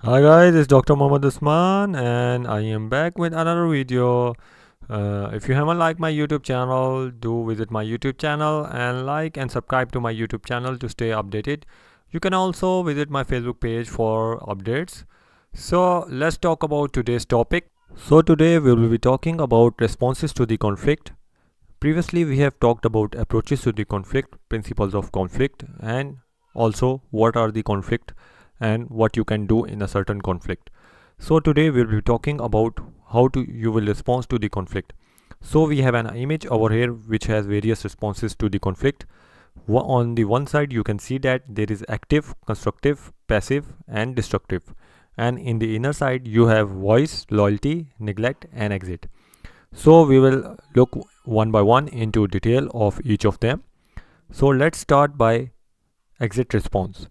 Hi guys, it's Dr. Mohammad Usman and I am back with another video. If you haven't liked my YouTube channel, do visit my YouTube channel and like and subscribe to my YouTube channel to stay updated. You can also visit my Facebook page for updates. So let's talk about today's topic. So today we will be talking about responses to the conflict. Previously we have talked about approaches to the conflict, principles of conflict, and also what are the conflict and what you can do in a certain conflict. So today we'll be talking about how you will respond to the conflict. So we have an image over here which has various responses to the conflict. On the one side you can see that there is active, constructive, passive and destructive, and in the inner side you have voice, loyalty, neglect and exit. So we will look one by one into detail of each of them. So let's start by exit response.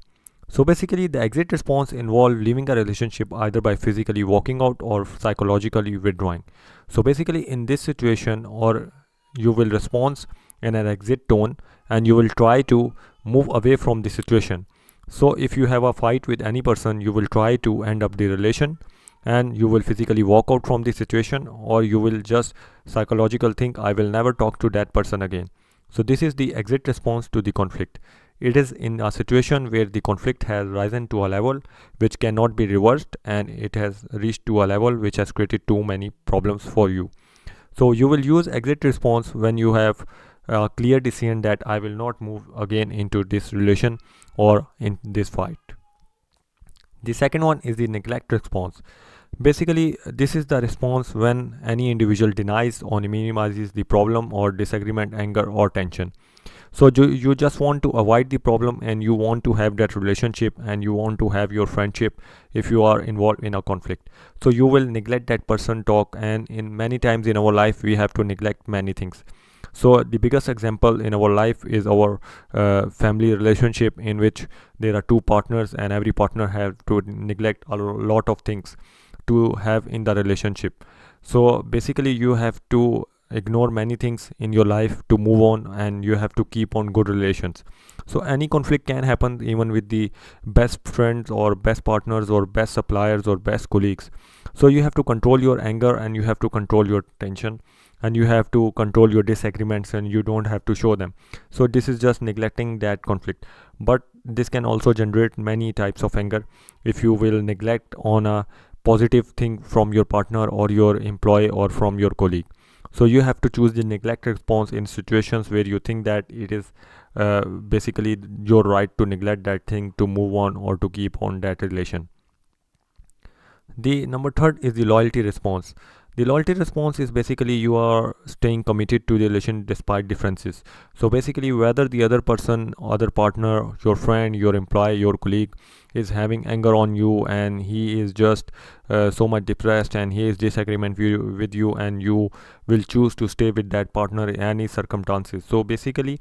So basically the exit response involves leaving a relationship either by physically walking out or psychologically withdrawing. So basically in this situation, or you will respond in an exit tone and you will try to move away from the situation. So if you have a fight with any person, you will try to end up the relation and you will physically walk out from the situation, or you will just psychological think I will never talk to that person again. So this is the exit response to the conflict. It is in a situation where the conflict has risen to a level which cannot be reversed and it has reached to a level which has created too many problems for you. So you will use exit response when you have a clear decision that I will not move again into this relation or in this fight. The second one is the neglect response. Basically, this is the response when any individual denies or minimizes the problem or disagreement, anger, or tension. So you just want to avoid the problem and you want to have that relationship and you want to have your friendship if you are involved in a conflict. So you will neglect that person talk, and in many times in our life we have to neglect many things. So the biggest example in our life is our family relationship, in which there are two partners and every partner have to neglect a lot of things to have in the relationship. So basically you have to ignore many things in your life to move on, and you have to keep on good relations. So any conflict can happen even with the best friends or best partners or best suppliers or best colleagues. So you have to control your anger and you have to control your tension and you have to control your disagreements, and you don't have to show them. So this is just neglecting that conflict, but this can also generate many types of anger if you will neglect on a positive thing from your partner or your employee or from your colleague. So you have to choose the neglect response in situations where you think that it is basically your right to neglect that thing to move on or to keep on that relation. The number third is the loyalty response. The loyalty response is basically you are staying committed to the relation despite differences. So basically whether the other person, other partner, your friend, your employee, your colleague is having anger on you and he is just so much depressed and he is disagreement with you, and you will choose to stay with that partner in any circumstances. So basically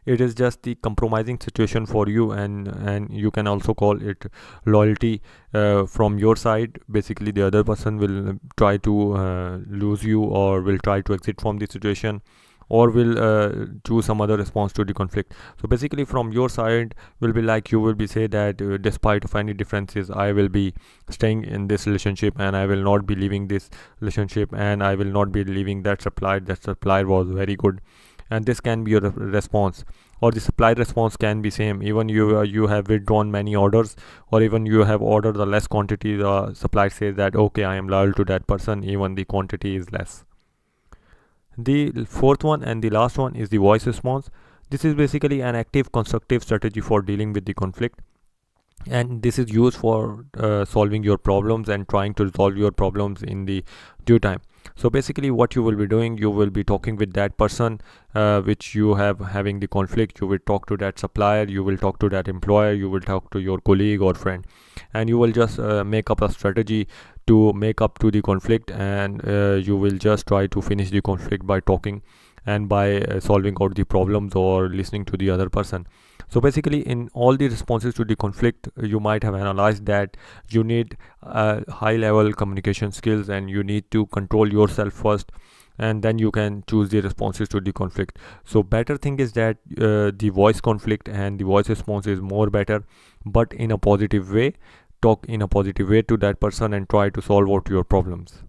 it is just the compromising situation for you, and you can also call it loyalty from your side. Basically the other person will try to lose you or will try to exit from the situation or will choose some other response to the conflict. So basically from your side will be like you will be say that despite of any differences I will be staying in this relationship and I will not be leaving this relationship and I will not be leaving that supplier. That supplier was very good, and this can be your response. Or the supply response can be same, even you have withdrawn many orders or even you have ordered the less quantity, the supplier says that okay, I am loyal to that person even the quantity is less. The fourth one and the last one is the voice response. This is basically an active constructive strategy for dealing with the conflict, and this is used for solving your problems and trying to resolve your problems in the due time. So basically what you will be doing, you will be talking with that person which you have having the conflict. You will talk to that supplier, you will talk to that employer, you will talk to your colleague or friend, and you will just make up a strategy to make up to the conflict, and you will just try to finish the conflict by talking and by solving out the problems or listening to the other person. So basically in all the responses to the conflict, you might have analyzed that you need high level communication skills and you need to control yourself first, and then you can choose the responses to the conflict. So better thing is that the voice conflict and the voice response is more better, but in a positive way, talk in a positive way to that person and try to solve out your problems.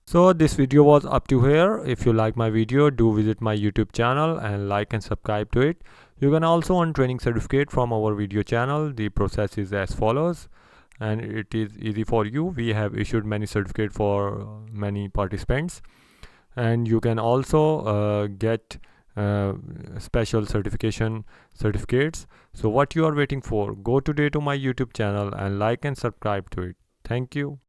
So this video was up to here. If you like my video, do visit my YouTube channel and like and subscribe to it. You can also earn training certificate from our video channel. The process is as follows, and it is easy for you. We have issued many certificates for many participants, and you can also get special certificates. So what you are waiting for? Go today to my YouTube channel and like and subscribe to it. Thank you.